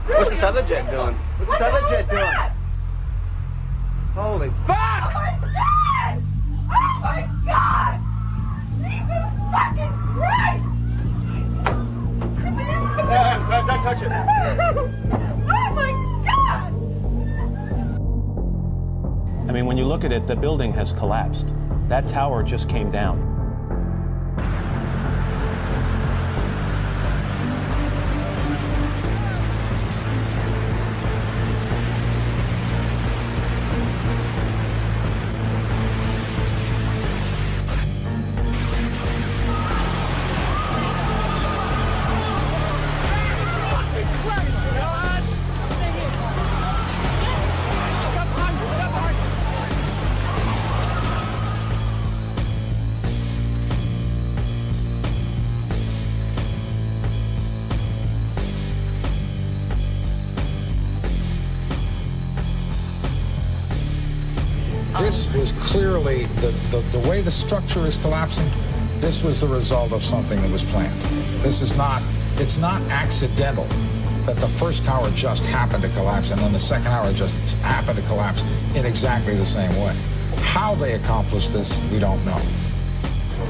What's this other jet doing? What's this other jet doing? Holy fuck! Oh my God! Oh my God! Jesus fucking Christ! Don't touch it. Oh my God! I mean, when you look at it, the building has collapsed. That tower just came down. This was clearly, the way the structure is collapsing, this was the result of something that was planned. This is not, it's not accidental that the first tower just happened to collapse and then the second tower just happened to collapse in exactly the same way. How they accomplished this, we don't know.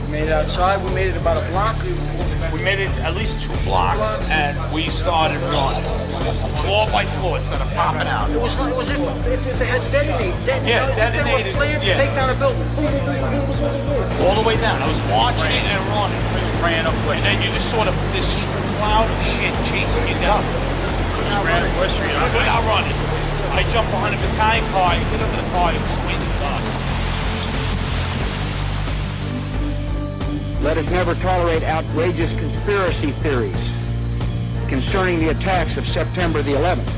We made it outside, we made it about a block. We made it at least 2 blocks, and we started running. Floor by floor, instead of popping out. It was if they had detonated. Yeah, They detonated. were planned to take down a building. Boom, boom, boom, boom, boom, boom, boom. All the way down. I was watching it and running. Just ran up quick. And then you just sort of, this cloud of shit chasing you down. Just ran up West Street. I could not run it. I jumped behind a battalion car, I get under the car, it was waiting up. Let us never tolerate outrageous conspiracy theories concerning the attacks of September the 11th.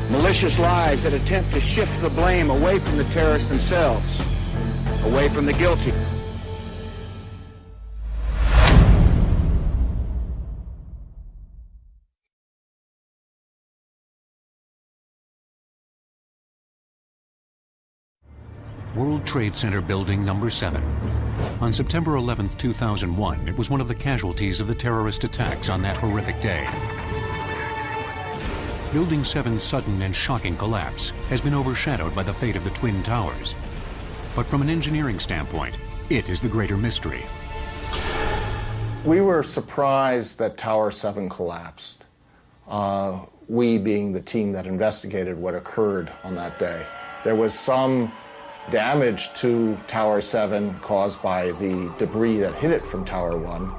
Malicious lies that attempt to shift the blame away from the terrorists themselves, away from the guilty. World Trade Center Building Number 7. On September 11, 2001, it was one of the casualties of the terrorist attacks on that horrific day. Building 7's sudden and shocking collapse has been overshadowed by the fate of the Twin Towers. But from an engineering standpoint, it is the greater mystery. We were surprised that Tower 7 collapsed. We being the team that investigated what occurred on that day. There was some damage to Tower 7 caused by the debris that hit it from Tower 1,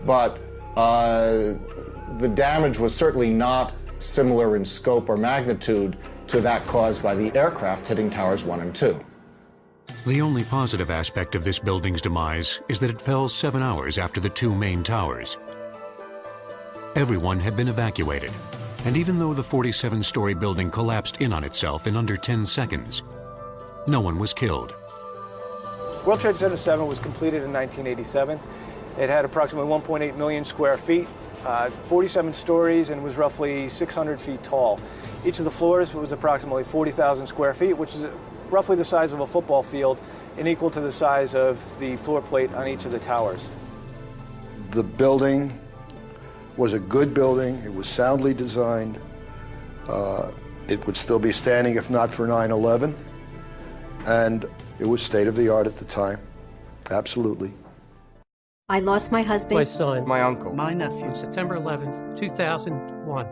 but the damage was certainly not similar in scope or magnitude to that caused by the aircraft hitting Towers 1 and 2. The only positive aspect of this building's demise is that it fell 7 hours after the 2 main towers. Everyone had been evacuated, and even though the 47-story building collapsed in on itself in under 10 seconds, no one was killed. World Trade Center 7 was completed in 1987. It had approximately 1.8 million square feet, 47 stories, and was roughly 600 feet tall. Each of the floors was approximately 40,000 square feet, which is roughly the size of a football field and equal to the size of the floor plate on each of the towers. The building was a good building. It was soundly designed. It would still be standing if not for 9/11. And it was state-of-the-art at the time, absolutely. I lost my husband. My son. My uncle. My nephew. On September 11th, 2001.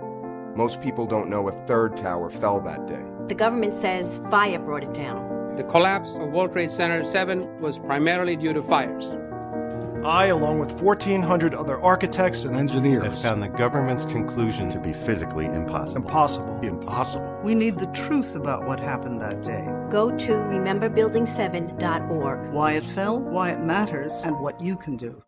Most people don't know a third tower fell that day. The government says fire brought it down. The collapse of World Trade Center 7 was primarily due to fires. I, along with 1,400 other architects and engineers, have found the government's conclusion to be physically impossible. Impossible. We need the truth about what happened that day. Go to rememberbuilding7.org. Why it fell, why it matters, and what you can do.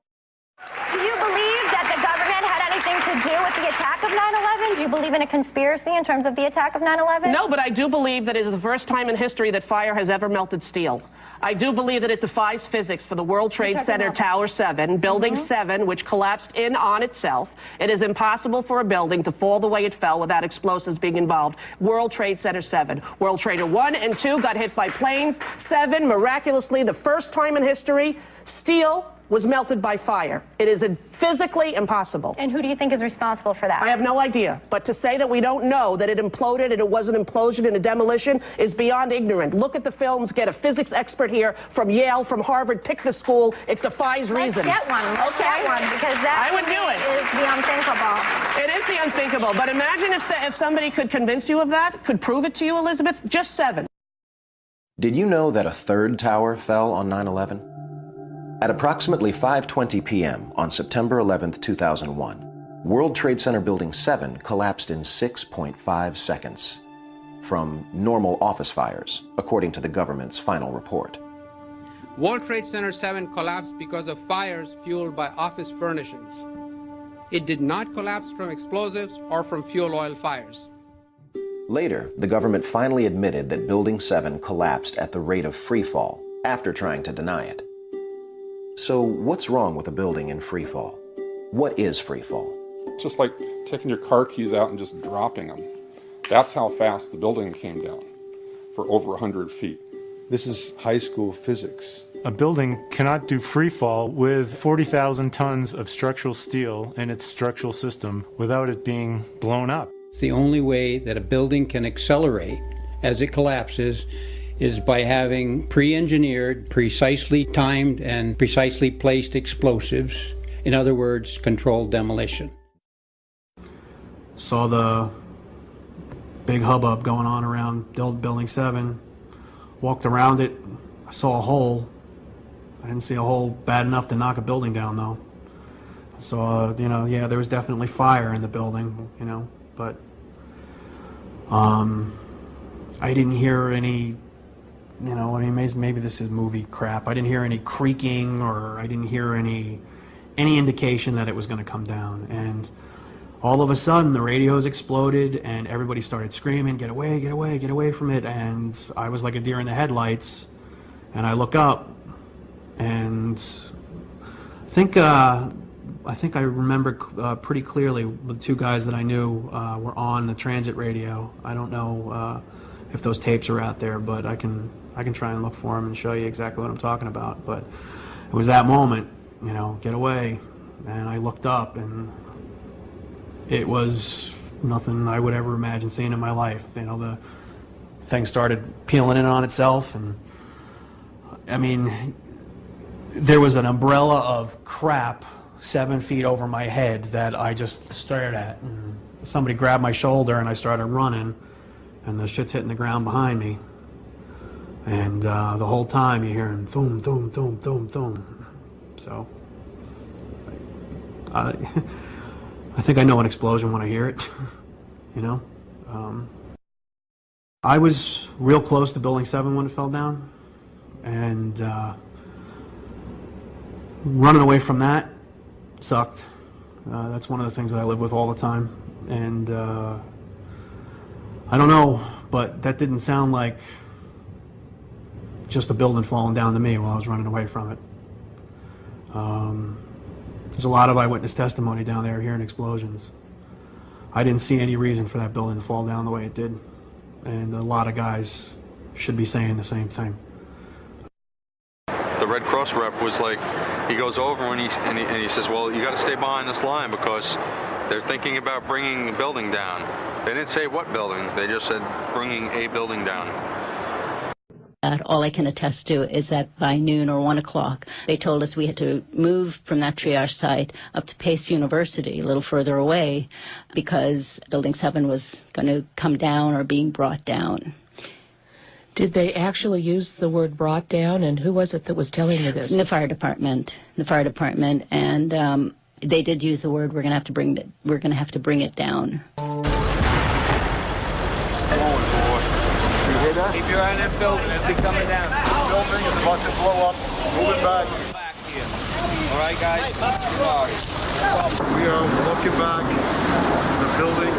Do you believe that the government had anything to do with the attack of 9/11? Do you believe in a conspiracy in terms of the attack of 9/11? No, but I do believe that it is the first time in history that fire has ever melted steel. I do believe that it defies physics for the World Trade Center Tower 7, Building 7, which collapsed in on itself. It is impossible for a building to fall the way it fell without explosives being involved. World Trade Center 7. World Trader 1 and 2 got hit by planes. 7, miraculously, the first time in history, steel was melted by fire. It is physically impossible. And who do you think is responsible for that? I have no idea. But to say that we don't know that it imploded and it was an implosion and a demolition is beyond ignorant. Look at the films, get a physics expert here from Yale, from Harvard, pick the school. It defies reason. Let's get one. Let's get one, because that I would do it. Is the unthinkable. It is the unthinkable. But imagine if somebody could convince you of that, could prove it to you, Elizabeth. Just 7. Did you know that a third tower fell on 9/11? At approximately 5:20 p.m. on September 11, 2001, World Trade Center Building 7 collapsed in 6.5 seconds from normal office fires, according to the government's final report. World Trade Center 7 collapsed because of fires fueled by office furnishings. It did not collapse from explosives or from fuel oil fires. Later, the government finally admitted that Building 7 collapsed at the rate of free fall, after trying to deny it. So what's wrong with a building in free fall? What is free fall? It's just like taking your car keys out and just dropping them. That's how fast the building came down, for over 100 feet. This is high school physics. A building cannot do free fall with 40,000 tons of structural steel in its structural system without it being blown up. The only way that a building can accelerate as it collapses is by having pre-engineered, precisely timed, and precisely placed explosives. In other words, controlled demolition. Saw the big hubbub going on around Building 7. Walked around it. I saw a hole. I didn't see a hole bad enough to knock a building down, though. I saw, yeah, there was definitely fire in the building, but I didn't hear any, maybe this is movie crap. I didn't hear any creaking, or I didn't hear any indication that it was going to come down. And all of a sudden, the radios exploded, and everybody started screaming, "Get away, get away, get away from it!" And I was like a deer in the headlights. And I look up, and I think I remember pretty clearly the 2 guys that I knew were on the transit radio. I don't know if those tapes are out there, but I can try and look for them and show you exactly what I'm talking about. But it was that moment, get away. And I looked up, and it was nothing I would ever imagine seeing in my life. The thing started peeling in on itself, and I mean, there was an umbrella of crap 7 feet over my head that I just stared at. And somebody grabbed my shoulder, and I started running, and the shit's hitting the ground behind me. And the whole time you're hearing thum, thum, thum, thum, thum. So I think I know an explosion when I hear it, I was real close to Building 7 when it fell down, and running away from that sucked. That's one of the things that I live with all the time, and I don't know, but that didn't sound like just a building falling down to me while I was running away from it. There's a lot of eyewitness testimony down there hearing explosions. I didn't see any reason for that building to fall down the way it did, and a lot of guys should be saying the same thing. The Red Cross rep was like, he goes over and he says, well, you got to stay behind this line because they're thinking about bringing the building down. They didn't say what building, they just said bringing a building down. All I can attest to is that by noon or 1 o'clock, they told us we had to move from that triage site up to Pace University, a little further away, because Building 7 was going to come down or being brought down. Did they actually use the word brought down, and who was it that was telling you this? The fire department. And they did use the word, we're going to have to bring it down. Keep your eye on that building. It'll be coming down. Building is about to blow up. Moving back. All right, guys. Sorry. We are looking back. There's a building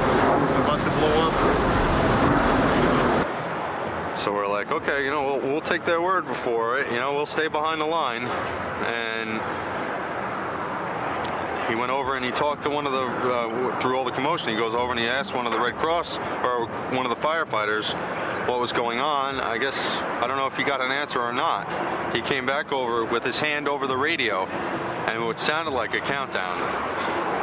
about to blow up. So we're like, okay, we'll take their word for it. We'll stay behind the line. And he went over and he talked to one of the, through all the commotion, he goes over and he asked one of the Red Cross, or one of the firefighters, what was going on. I guess, I don't know if he got an answer or not. He came back over with his hand over the radio, and it sounded like a countdown.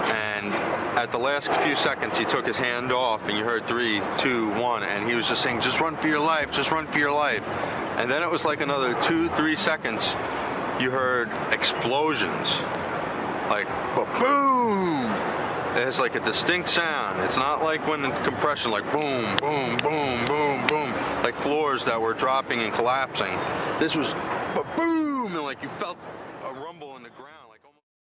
And at the last few seconds, he took his hand off, and you heard 3, 2, 1, and he was just saying, just run for your life, just run for your life. And then it was like another 2, 3 seconds, you heard explosions, like boom. It has like a distinct sound. It's not like when in compression, like boom, boom, boom, boom, boom, like floors that were dropping and collapsing. This was boom, and like you felt